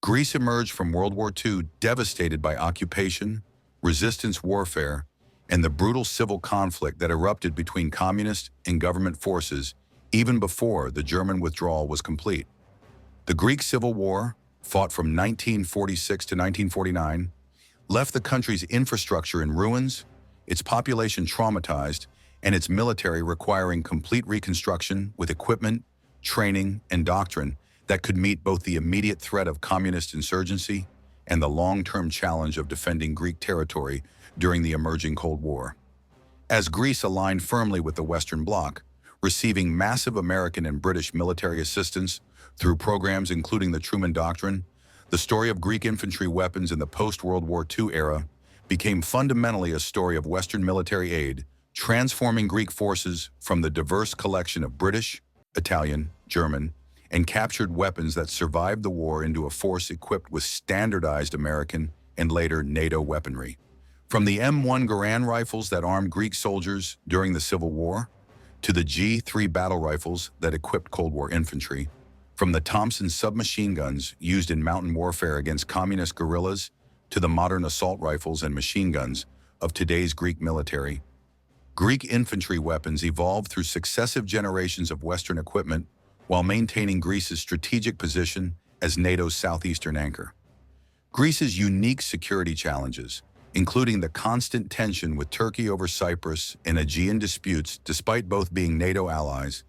Greece emerged from World War II devastated by occupation, resistance warfare, and the brutal civil conflict that erupted between communist and government forces even before the German withdrawal was complete. The Greek Civil War, fought from 1946 to 1949, left the country's infrastructure in ruins, its population traumatized, and its military requiring complete reconstruction with equipment, training, and doctrine that could meet both the immediate threat of communist insurgency and the long-term challenge of defending Greek territory during the emerging Cold War. As Greece aligned firmly with the Western Bloc, receiving massive American and British military assistance through programs including the Truman Doctrine, the story of Greek infantry weapons in the post-World War II era became fundamentally a story of Western military aid, transforming Greek forces from the diverse collection of British, Italian, German, and captured weapons that survived the war into a force equipped with standardized American and later NATO weaponry. From the M1 Garand rifles that armed Greek soldiers during the Civil War, to the G3 battle rifles that equipped Cold War infantry, from the Thompson submachine guns used in mountain warfare against communist guerrillas to the modern assault rifles and machine guns of today's Greek military, Greek infantry weapons evolved through successive generations of Western equipment while maintaining Greece's strategic position as NATO's southeastern anchor. Greece's unique security challenges, including the constant tension with Turkey over Cyprus and Aegean disputes despite both being NATO allies,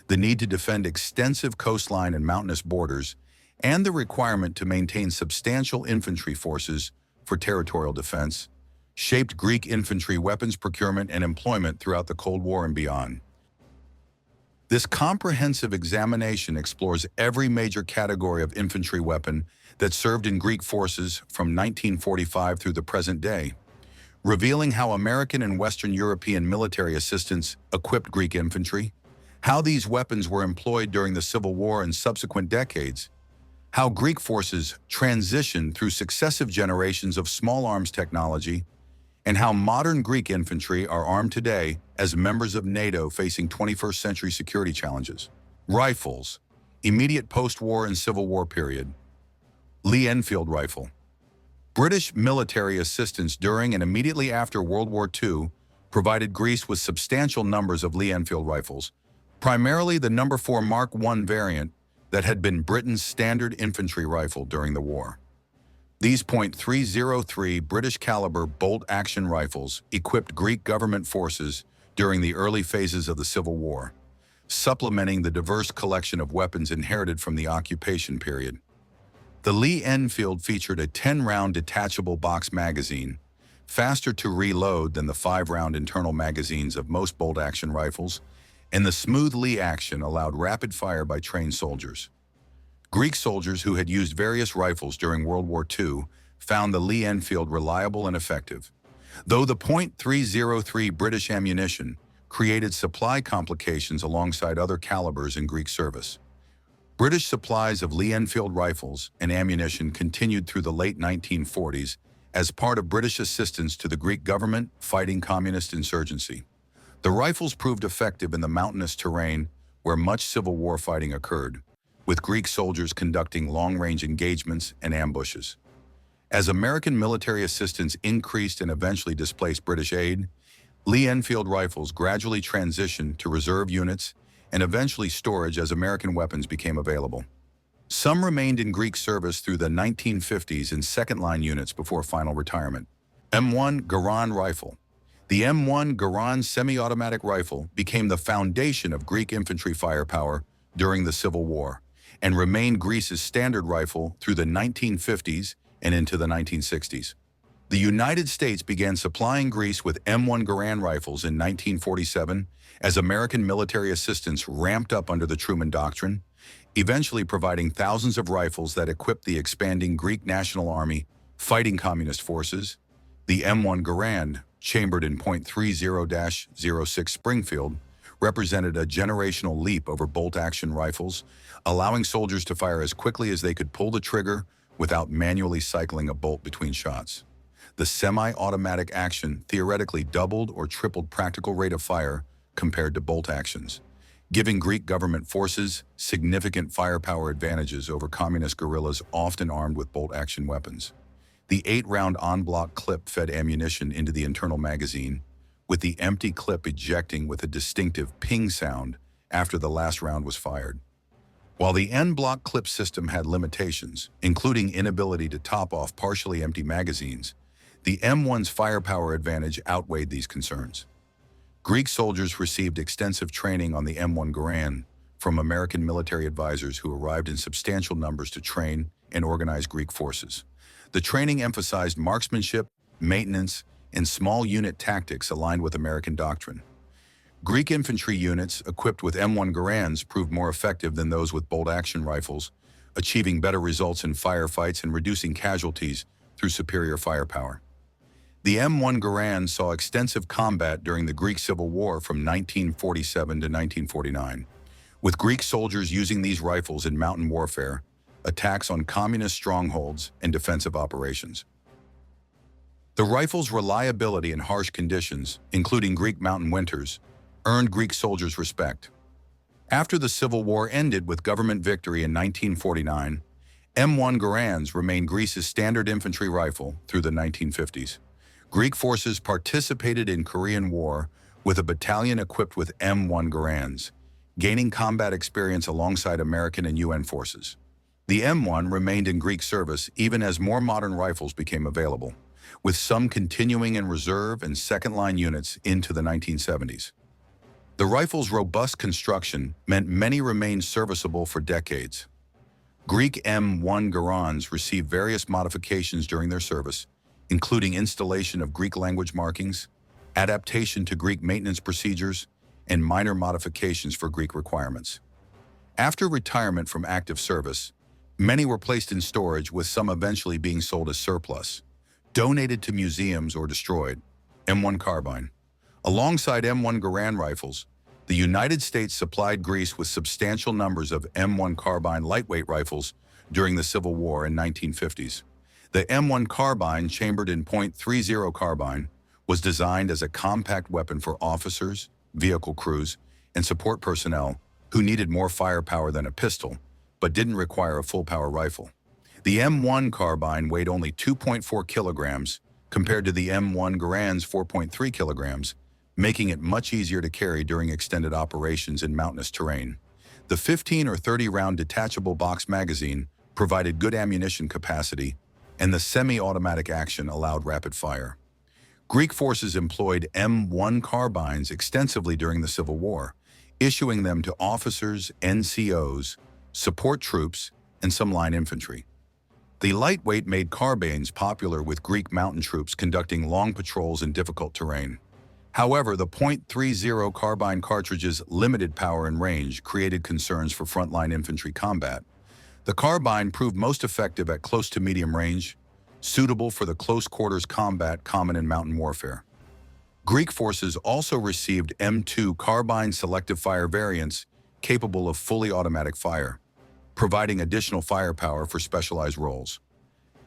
the need to defend extensive coastline and mountainous borders, and the requirement to maintain substantial infantry forces for territorial defense, shaped Greek infantry weapons procurement and employment throughout the Cold War and beyond. This comprehensive examination explores every major category of infantry weapon that served in Greek forces from 1945 through the present day, revealing how American and Western European military assistance equipped Greek infantry, how these weapons were employed during the Civil War and subsequent decades, how Greek forces transitioned through successive generations of small arms technology, and how modern Greek infantry are armed today as members of NATO facing 21st century security challenges. Rifles, immediate post-war and Civil War period. Lee Enfield rifle. British military assistance during and immediately after World War II provided Greece with substantial numbers of Lee Enfield rifles, primarily the No. 4 Mark I variant that had been Britain's standard infantry rifle during the war. These .303 British-caliber bolt-action rifles equipped Greek government forces during the early phases of the Civil War, supplementing the diverse collection of weapons inherited from the occupation period. The Lee Enfield featured a 10-round detachable box magazine, faster to reload than the 5-round internal magazines of most bolt-action rifles, and the smooth Lee action allowed rapid fire by trained soldiers. Greek soldiers who had used various rifles during World War II found the Lee Enfield reliable and effective, though the .303 British ammunition created supply complications alongside other calibers in Greek service. British supplies of Lee Enfield rifles and ammunition continued through the late 1940s as part of British assistance to the Greek government fighting communist insurgency. The rifles proved effective in the mountainous terrain where much Civil War fighting occurred, with Greek soldiers conducting long-range engagements and ambushes. As American military assistance increased and eventually displaced British aid, Lee Enfield rifles gradually transitioned to reserve units and eventually storage as American weapons became available. Some remained in Greek service through the 1950s in second-line units before final retirement. M1 Garand rifle. The M1 Garand semi-automatic rifle became the foundation of Greek infantry firepower during the Civil War, and remained Greece's standard rifle through the 1950s and into the 1960s. The United States began supplying Greece with M1 Garand rifles in 1947 as American military assistance ramped up under the Truman Doctrine, eventually providing thousands of rifles that equipped the expanding Greek National Army fighting communist forces. The M1 Garand, chambered in .30-06 Springfield, represented a generational leap over bolt-action rifles, allowing soldiers to fire as quickly as they could pull the trigger without manually cycling a bolt between shots. The semi-automatic action theoretically doubled or tripled practical rate of fire compared to bolt actions, giving Greek government forces significant firepower advantages over communist guerrillas often armed with bolt-action weapons. The 8-round en-bloc clip fed ammunition into the internal magazine, with the empty clip ejecting with a distinctive ping sound after the last round was fired. While the en-bloc clip system had limitations, including inability to top off partially empty magazines, the M1's firepower advantage outweighed these concerns. Greek soldiers received extensive training on the M1 Garand from American military advisors who arrived in substantial numbers to train and organize Greek forces. The training emphasized marksmanship, maintenance, and small unit tactics aligned with American doctrine. Greek infantry units equipped with M1 Garands proved more effective than those with bolt-action rifles, achieving better results in firefights and reducing casualties through superior firepower. The M1 Garand saw extensive combat during the Greek Civil War from 1947 to 1949, with Greek soldiers using these rifles in mountain warfare, attacks on communist strongholds, and defensive operations. The rifle's reliability in harsh conditions, including Greek mountain winters, earned Greek soldiers respect. After the Civil War ended with government victory in 1949, M1 Garands remained Greece's standard infantry rifle through the 1950s. Greek forces participated in Korean War with a battalion equipped with M1 Garands, gaining combat experience alongside American and UN forces. The M1 remained in Greek service even as more modern rifles became available, with some continuing in reserve and second-line units into the 1970s. The rifle's robust construction meant many remained serviceable for decades. Greek M1 Garands received various modifications during their service, including installation of Greek language markings, adaptation to Greek maintenance procedures, and minor modifications for Greek requirements. After retirement from active service, many were placed in storage, with some eventually being sold as surplus, donated to museums, or destroyed. M1 Carbine. Alongside M1 Garand rifles, the United States supplied Greece with substantial numbers of M1 Carbine lightweight rifles during the Civil War in 1950s. The M1 Carbine, chambered in .30 carbine, was designed as a compact weapon for officers, vehicle crews, and support personnel who needed more firepower than a pistol, but didn't require a full-power rifle. The M1 Carbine weighed only 2.4 kilograms compared to the M1 Garand's 4.3 kilograms, making it much easier to carry during extended operations in mountainous terrain. The 15 or 30-round detachable box magazine provided good ammunition capacity, and the semi-automatic action allowed rapid fire. Greek forces employed M1 carbines extensively during the Civil War, issuing them to officers, NCOs, support troops, and some line infantry. The lightweight made carbines popular with Greek mountain troops conducting long patrols in difficult terrain. However, the .30 carbine cartridge's limited power and range created concerns for frontline infantry combat. The carbine proved most effective at close to medium range, suitable for the close quarters combat common in mountain warfare. Greek forces also received M2 carbine selective fire variants capable of fully automatic fire, providing additional firepower for specialized roles.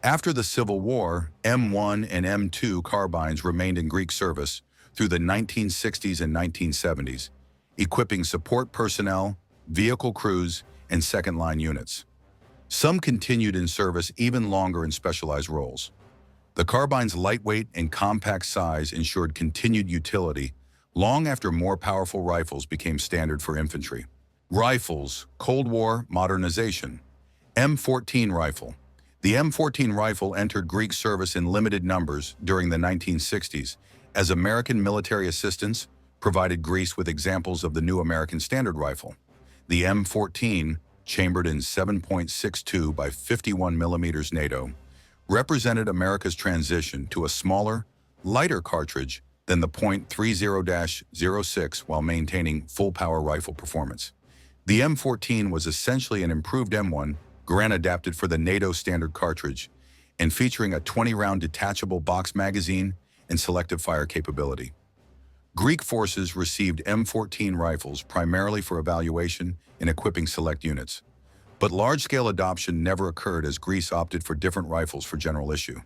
After the Civil War, M1 and M2 carbines remained in Greek service through the 1960s and 1970s, equipping support personnel, vehicle crews, and second-line units. Some continued in service even longer in specialized roles. The carbine's lightweight and compact size ensured continued utility long after more powerful rifles became standard for infantry. Rifles, Cold War modernization. M14 rifle. The M14 rifle entered Greek service in limited numbers during the 1960s as American military assistance provided Greece with examples of the new American standard rifle. The M14, chambered in 7.62 by 51 millimeters NATO, represented America's transition to a smaller, lighter cartridge than the .30-06 while maintaining full-power rifle performance. The M14 was essentially an improved M1 Garand adapted for the NATO standard cartridge and featuring a 20-round detachable box magazine and selective fire capability. Greek forces received M14 rifles primarily for evaluation and equipping select units, but large-scale adoption never occurred as Greece opted for different rifles for general issue.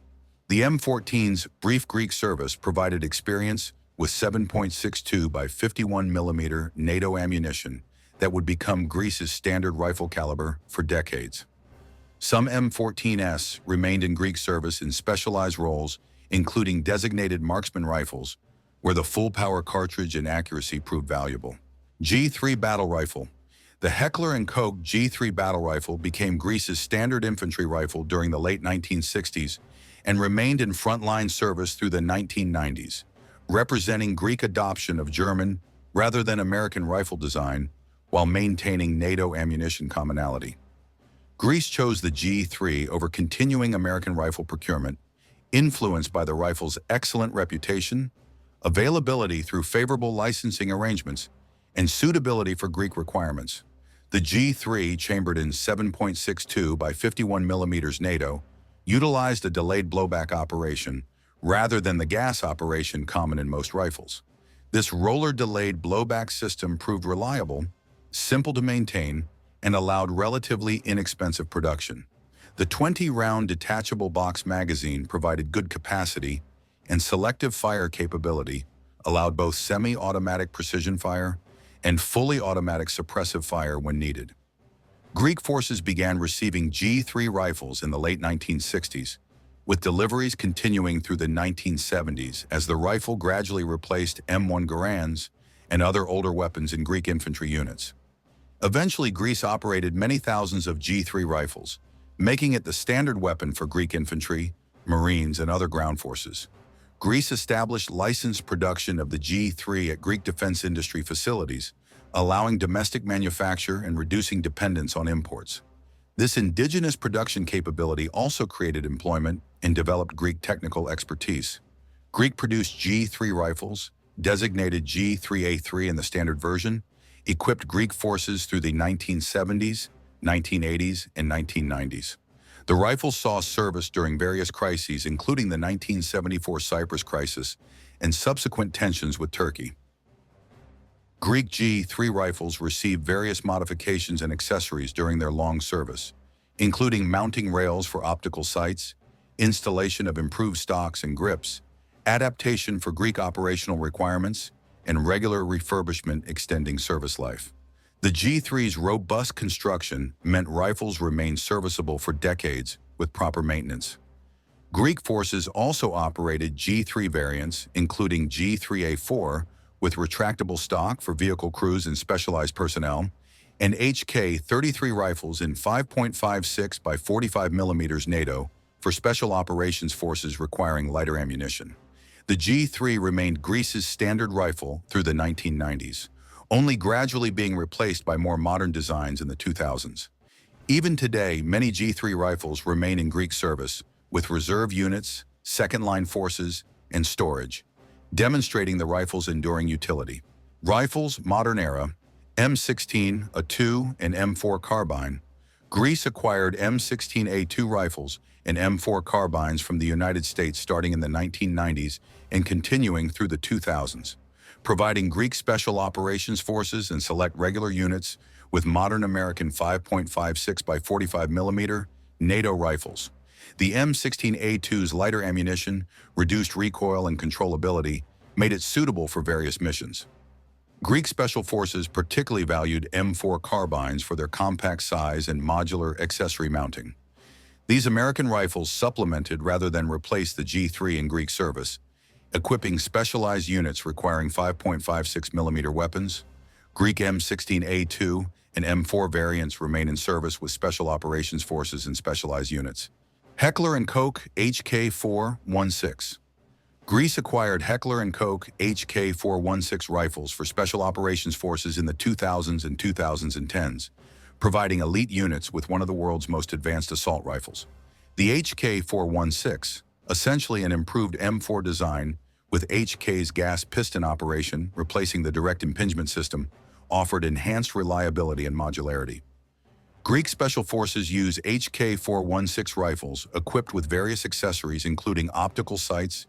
The M14's brief Greek service provided experience with 7.62 by 51 millimeter NATO ammunition that would become Greece's standard rifle caliber for decades. Some M14s remained in Greek service in specialized roles, including designated marksman rifles, where the full-power cartridge and accuracy proved valuable. G3 battle rifle. The Heckler & Koch G3 battle rifle became Greece's standard infantry rifle during the late 1960s and remained in frontline service through the 1990s, representing Greek adoption of German rather than American rifle design while maintaining NATO ammunition commonality. Greece chose the G3 over continuing American rifle procurement, influenced by the rifle's excellent reputation, availability through favorable licensing arrangements, and suitability for Greek requirements. The G3, chambered in 7.62 by 51 mm NATO, utilized a delayed blowback operation rather than the gas operation common in most rifles. This roller-delayed blowback system proved reliable, simple to maintain, and allowed relatively inexpensive production. The 20-round detachable box magazine provided good capacity, and selective fire capability allowed both semi-automatic precision fire and fully automatic suppressive fire when needed. Greek forces began receiving G3 rifles in the late 1960s, with deliveries continuing through the 1970s as the rifle gradually replaced M1 Garands and other older weapons in Greek infantry units. Eventually, Greece operated many thousands of G3 rifles, making it the standard weapon for Greek infantry, Marines, and other ground forces. Greece established licensed production of the G3 at Greek defense industry facilities, allowing domestic manufacture and reducing dependence on imports. This indigenous production capability also created employment and developed Greek technical expertise. Greek-produced G3 rifles, designated G3A3 in the standard version, equipped Greek forces through the 1970s, 1980s, and 1990s. The rifle saw service during various crises, including the 1974 Cyprus crisis and subsequent tensions with Turkey. Greek G3 rifles received various modifications and accessories during their long service, including mounting rails for optical sights, installation of improved stocks and grips, adaptation for Greek operational requirements, and regular refurbishment extending service life. The G3's robust construction meant rifles remained serviceable for decades with proper maintenance. Greek forces also operated G3 variants, including G3A4, with retractable stock for vehicle crews and specialized personnel, and HK-33 rifles in 5.56 by 45 mm NATO for special operations forces requiring lighter ammunition. The G3 remained Greece's standard rifle through the 1990s, only gradually being replaced by more modern designs in the 2000s. Even today, many G3 rifles remain in Greek service, with reserve units, second-line forces, and storage, demonstrating the rifle's enduring utility. Rifles, modern era, M16, A2, and M4 Carbine. Greece acquired M16A2 rifles and M4 carbines from the United States starting in the 1990s and continuing through the 2000s, providing Greek Special Operations Forces and select regular units with modern American 5.56 by 45 mm NATO rifles. The M16A2's lighter ammunition, reduced recoil, and controllability made it suitable for various missions. Greek Special Forces particularly valued M4 carbines for their compact size and modular accessory mounting. These American rifles supplemented rather than replaced the G3 in Greek service, equipping specialized units requiring 5.56 mm weapons. Greek M16A2 and M4 variants remain in service with Special Operations Forces and specialized units. Heckler & Koch HK416. Greece acquired Heckler & Koch HK416 rifles for Special Operations Forces in the 2000s and 2010s, providing elite units with one of the world's most advanced assault rifles. The HK416, essentially an improved M4 design with HK's gas piston operation replacing the direct impingement system, offered enhanced reliability and modularity. Greek Special Forces use HK416 rifles equipped with various accessories including optical sights,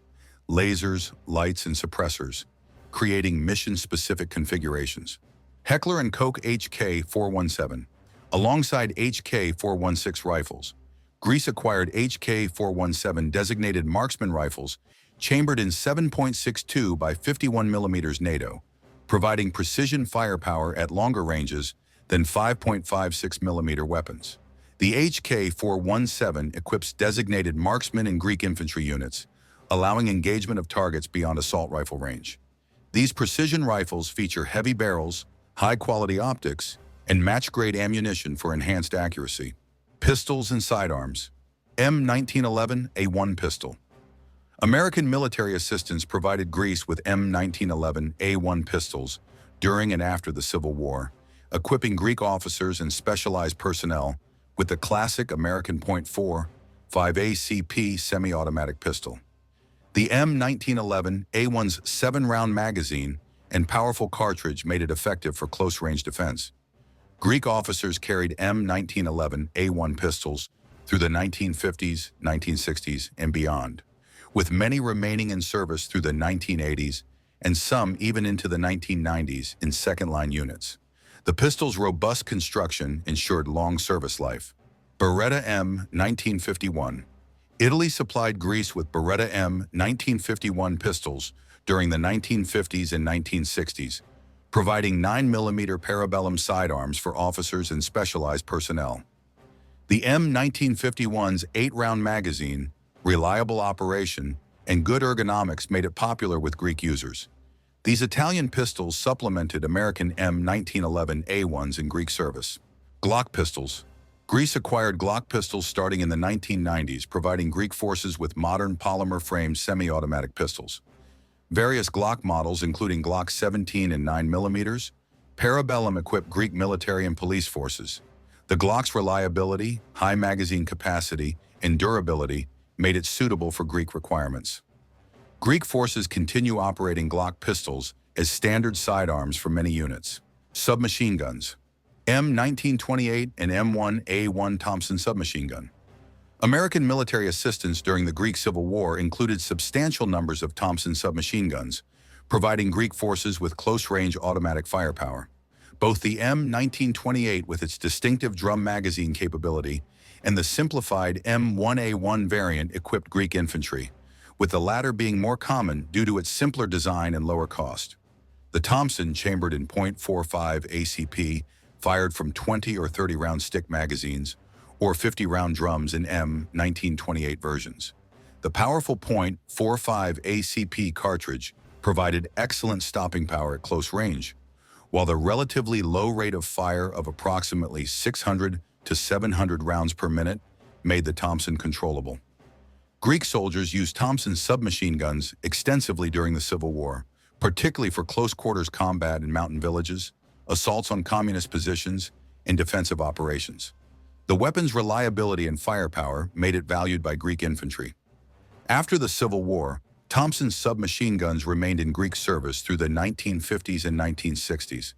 lasers, lights, and suppressors, creating mission-specific configurations. Heckler & Koch HK417. Alongside HK416 rifles, Greece acquired HK417 designated marksman rifles chambered in 7.62 by 51 mm NATO, providing precision firepower at longer ranges than 5.56mm weapons. The HK-417 equips designated marksmen and Greek infantry units, allowing engagement of targets beyond assault rifle range. These precision rifles feature heavy barrels, high-quality optics, and match-grade ammunition for enhanced accuracy. Pistols and sidearms. M1911A1 pistol. American military assistance provided Greece with M1911A1 pistols during and after the Civil War, equipping Greek officers and specialized personnel with the classic American .45 ACP semi-automatic pistol. The M1911A1's 7-round magazine and powerful cartridge made it effective for close-range defense. Greek officers carried M1911A1 pistols through the 1950s, 1960s, and beyond, with many remaining in service through the 1980s and some even into the 1990s in second-line units. The pistol's robust construction ensured long service life. Beretta M1951. Italy supplied Greece with Beretta M1951 pistols during the 1950s and 1960s, providing 9mm parabellum sidearms for officers and specialized personnel. The M1951's 8-round magazine, reliable operation, and good ergonomics made it popular with Greek users. These Italian pistols supplemented American M1911A1s in Greek service. Glock pistols. Greece acquired Glock pistols starting in the 1990s, providing Greek forces with modern polymer-framed semi-automatic pistols. Various Glock models, including Glock 17 and 9mm, parabellum equipped Greek military and police forces. The Glock's reliability, high magazine capacity, and durability made it suitable for Greek requirements. Greek forces continue operating Glock pistols as standard sidearms for many units. Submachine guns. M1928 and M1A1 Thompson submachine gun. American military assistance during the Greek Civil War included substantial numbers of Thompson submachine guns, providing Greek forces with close-range automatic firepower. Both the M1928 with its distinctive drum magazine capability and the simplified M1A1 variant equipped Greek infantry, with the latter being more common due to its simpler design and lower cost. The Thompson, chambered in .45 ACP, fired from 20 or 30-round stick magazines, or 50-round drums in M1928 versions. The powerful .45 ACP cartridge provided excellent stopping power at close range, while the relatively low rate of fire of approximately 600 to 700 rounds per minute made the Thompson controllable. Greek soldiers used Thompson submachine guns extensively during the Civil War, particularly for close-quarters combat in mountain villages, assaults on communist positions, and defensive operations. The weapon's reliability and firepower made it valued by Greek infantry. After the Civil War, Thompson's submachine guns remained in Greek service through the 1950s and 1960s,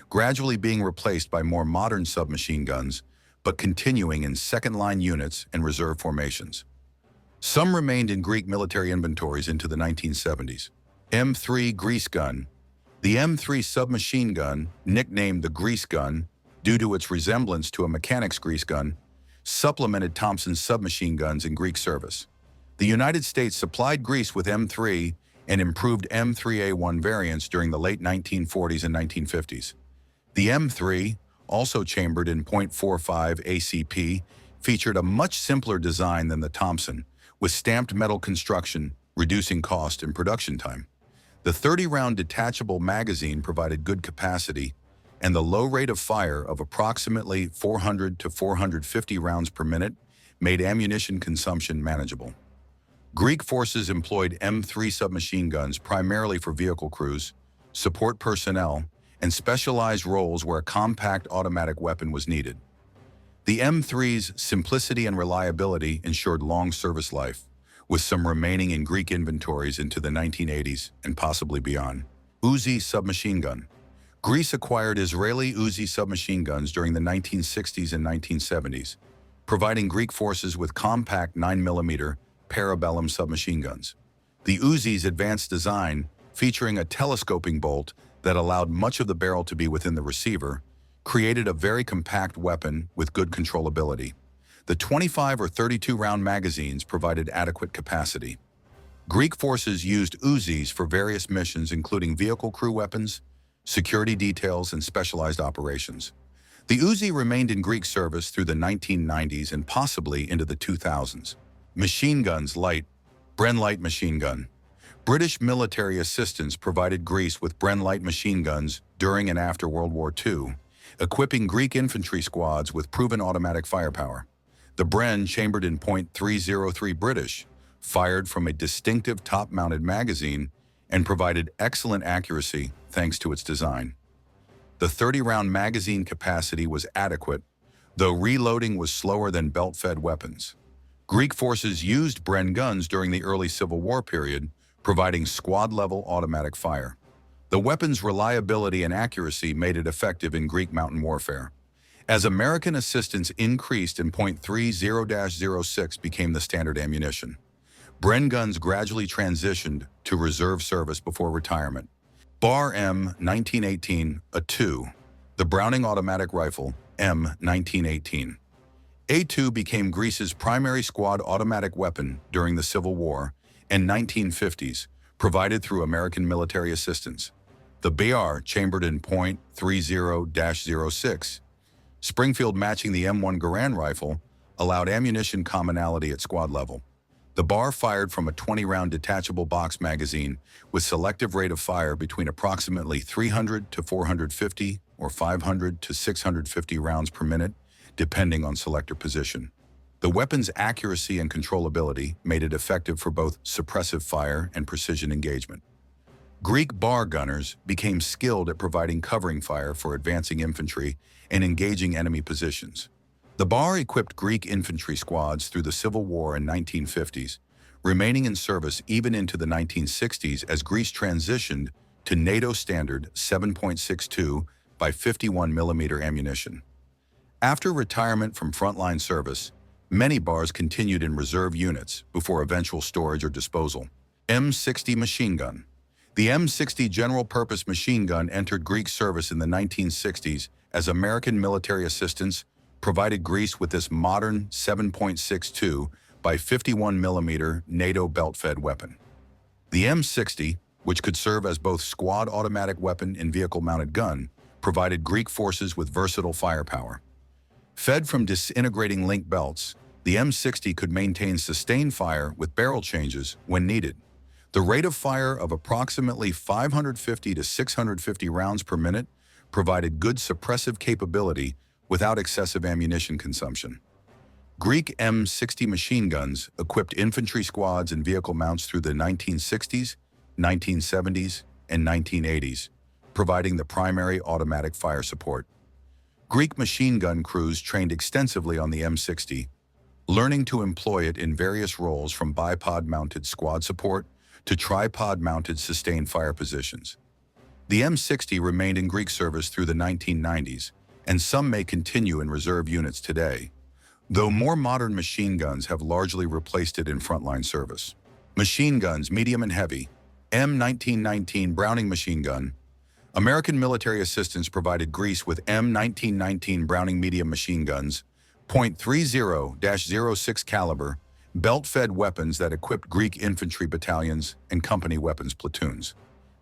gradually being replaced by more modern submachine guns, but continuing in second-line units and reserve formations. Some remained in Greek military inventories into the 1970s. M3 Grease gun. The M3 submachine gun, nicknamed the Grease gun due to its resemblance to a mechanic's grease gun, supplemented Thompson's submachine guns in Greek service. The United States supplied Greece with M3 and improved M3A1 variants during the late 1940s and 1950s. The M3, also chambered in .45 ACP, featured a much simpler design than the Thompson, with stamped metal construction, reducing cost and production time. The 30-round detachable magazine provided good capacity, and the low rate of fire of approximately 400 to 450 rounds per minute made ammunition consumption manageable. Greek forces employed M3 submachine guns primarily for vehicle crews, support personnel, and specialized roles where a compact automatic weapon was needed. The M3's simplicity and reliability ensured long service life, with some remaining in Greek inventories into the 1980s and possibly beyond. Uzi submachine gun. Greece acquired Israeli Uzi submachine guns during the 1960s and 1970s, providing Greek forces with compact 9mm parabellum submachine guns. The Uzi's advanced design, featuring a telescoping bolt that allowed much of the barrel to be within the receiver, created a very compact weapon with good controllability. The 25 or 32-round magazines provided adequate capacity. Greek forces used Uzis for various missions including vehicle crew weapons, security details, and specialized operations. The Uzi remained in Greek service through the 1990s and possibly into the 2000s. Machine guns light, Bren light machine gun. British military assistance provided Greece with Bren light machine guns during and after World War II, equipping Greek infantry squads with proven automatic firepower. The Bren, chambered in .303 British, fired from a distinctive top-mounted magazine and provided excellent accuracy thanks to its design. The 30-round magazine capacity was adequate, though reloading was slower than belt-fed weapons. Greek forces used Bren guns during the early Civil War period, providing squad-level automatic fire. The weapon's reliability and accuracy made it effective in Greek mountain warfare. As American assistance increased and .30-06 became the standard ammunition, Bren guns gradually transitioned to reserve service before retirement. Bar M1918 A2, the Browning automatic rifle M1918. A2 became Greece's primary squad automatic weapon during the Civil War and 1950s, provided through American military assistance. The BR, chambered in .30-06, Springfield matching the M1 Garand rifle, allowed ammunition commonality at squad level. The bar fired from a 20-round detachable box magazine with selective rate of fire between approximately 300 to 450 or 500 to 650 rounds per minute, depending on selector position. The weapon's accuracy and controllability made it effective for both suppressive fire and precision engagement. Greek bar gunners became skilled at providing covering fire for advancing infantry and engaging enemy positions. The bar equipped Greek infantry squads through the Civil War and 1950s, remaining in service even into the 1960s as Greece transitioned to NATO standard 7.62 by 51 mm ammunition. After retirement from frontline service, many bars continued in reserve units before eventual storage or disposal. M60 machine gun. The M60 general-purpose machine gun entered Greek service in the 1960s as American military assistance provided Greece with this modern 7.62 by 51 mm NATO belt-fed weapon. The M60, which could serve as both squad automatic weapon and vehicle-mounted gun, provided Greek forces with versatile firepower. Fed from disintegrating link belts, the M60 could maintain sustained fire with barrel changes when needed. The rate of fire of approximately 550 to 650 rounds per minute provided good suppressive capability without excessive ammunition consumption. Greek M60 machine guns equipped infantry squads and vehicle mounts through the 1960s, 1970s, and 1980s, providing the primary automatic fire support. Greek machine gun crews trained extensively on the M60, learning to employ it in various roles from bipod-mounted squad support to tripod-mounted sustained fire positions. The M60 remained in Greek service through the 1990s, and some may continue in reserve units today, though more modern machine guns have largely replaced it in frontline service. Machine guns, medium and heavy. M1919 Browning machine gun. American military assistance provided Greece with M1919 Browning medium machine guns, .30-06 caliber, belt-fed weapons that equipped Greek infantry battalions and company weapons platoons.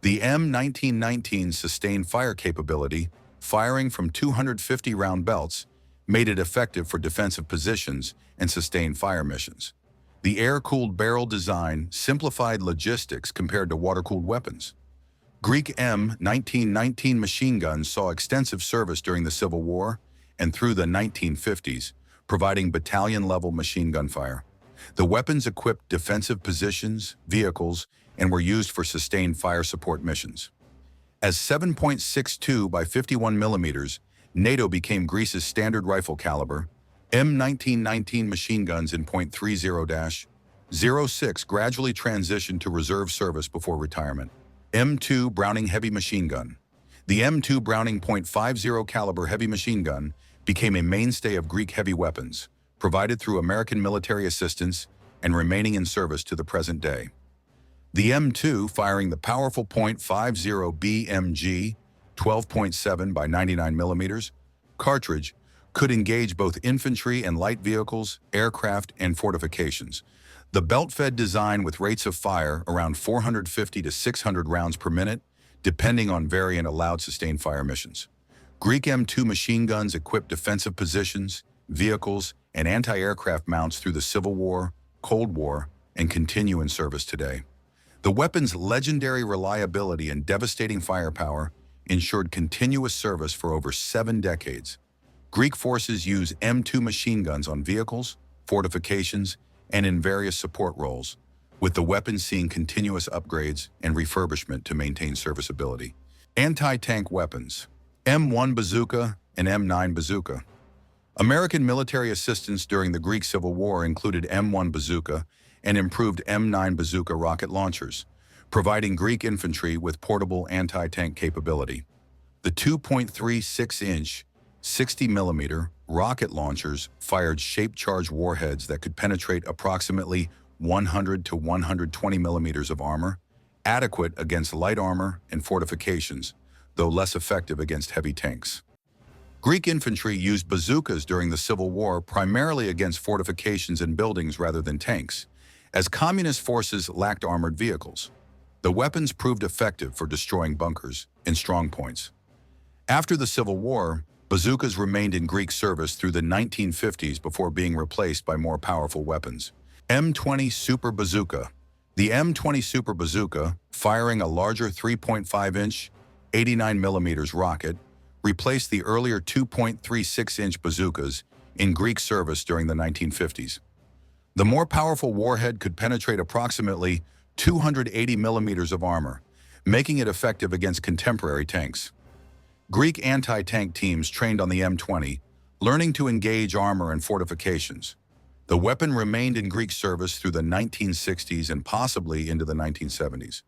The M1919's sustained fire capability, firing from 250-round belts, made it effective for defensive positions and sustained fire missions. The air-cooled barrel design simplified logistics compared to water-cooled weapons. Greek M1919 machine guns saw extensive service during the Civil War and through the 1950s, providing battalion-level machine gun fire. The weapons equipped defensive positions, vehicles, and were used for sustained fire support missions. As 7.62 by 51 mm, NATO became Greece's standard rifle caliber. M1919 machine guns in .30-06 gradually transitioned to reserve service before retirement. M2 Browning heavy machine gun. The M2 Browning .50 caliber heavy machine gun became a mainstay of Greek heavy weapons, provided through American military assistance and remaining in service to the present day. The M2, firing the powerful .50 BMG 12.7 by 99 mm cartridge, could engage both infantry and light vehicles, aircraft, and fortifications. The belt-fed design with rates of fire around 450 to 600 rounds per minute depending on variant allowed sustained fire missions. Greek M2 machine guns equipped defensive positions, vehicles, and anti-aircraft mounts through the Civil War, Cold War, and continue in service today. The weapon's legendary reliability and devastating firepower ensured continuous service for over 7 decades. Greek forces use M2 machine guns on vehicles, fortifications, and in various support roles, with the weapon seeing continuous upgrades and refurbishment to maintain serviceability. Anti-tank weapons: M1 bazooka and M9 bazooka. American military assistance during the Greek Civil War included M1 bazooka and improved M9 bazooka rocket launchers, providing Greek infantry with portable anti-tank capability. The 2.36-inch, 60mm rocket launchers fired shape-charged warheads that could penetrate approximately 100 to 120 millimeters of armor, adequate against light armor and fortifications, though less effective against heavy tanks. Greek infantry used bazookas during the Civil War primarily against fortifications and buildings rather than tanks, as communist forces lacked armored vehicles. The weapons proved effective for destroying bunkers and strongpoints. After the Civil War, bazookas remained in Greek service through the 1950s before being replaced by more powerful weapons. M20 Super Bazooka. The M20 Super Bazooka, firing a larger 3.5-inch, 89mm rocket, replaced the earlier 2.36-inch bazookas in Greek service during the 1950s. The more powerful warhead could penetrate approximately 280 millimeters of armor, making it effective against contemporary tanks. Greek anti-tank teams trained on the M20, learning to engage armor and fortifications. The weapon remained in Greek service through the 1960s and possibly into the 1970s.